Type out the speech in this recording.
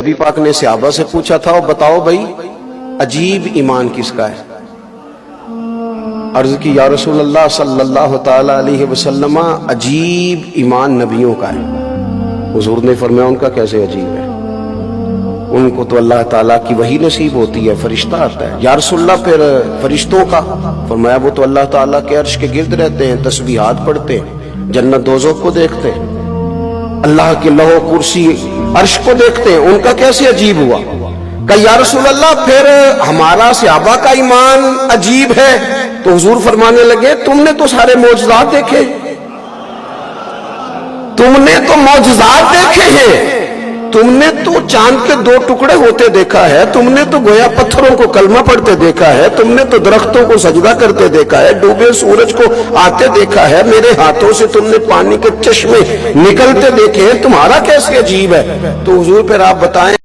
نبی پاک نے صحابہ سے پوچھا تھا بتاؤ بھائی عجیب ایمان کس کا ہے؟ عرض کی یا رسول اللہ صلی اللہ تعالی علیہ وسلم عجیب ایمان نبیوں کا ہے۔ حضور نے فرمایا ان کا کیسے عجیب ہے؟ ان کو تو اللہ تعالیٰ کی وحی نصیب ہوتی ہے، فرشتہ آتا ہے۔ یا رسول اللہ پھر فرشتوں کا؟ فرمایا وہ تو اللہ تعالیٰ کے عرش کے گرد رہتے ہیں، تسبیحات پڑھتے ہیں، جنت دوزخ کو دیکھتے ہیں، اللہ کے لوح کرسی عرش کو دیکھتے ہیں، ان کا کیسے عجیب ہوا؟ کہ یا رسول اللہ پھر ہمارا صحابہ کا ایمان عجیب ہے؟ تو حضور فرمانے لگے تم نے تو سارے معجزات دیکھے، تم نے تو معجزات دیکھے ہیں، تم نے تو چاند کے 2 ٹکڑے ہوتے دیکھا ہے، تم نے تو گویا پتھروں کو کلمہ پڑھتے دیکھا ہے، تم نے تو درختوں کو سجدہ کرتے دیکھا ہے، ڈوبے سورج کو آتے دیکھا ہے، میرے ہاتھوں سے تم نے پانی کے چشمے نکلتے دیکھے ہیں، تمہارا کیسے عجیب ہے؟ تو حضور پھر آپ بتائیں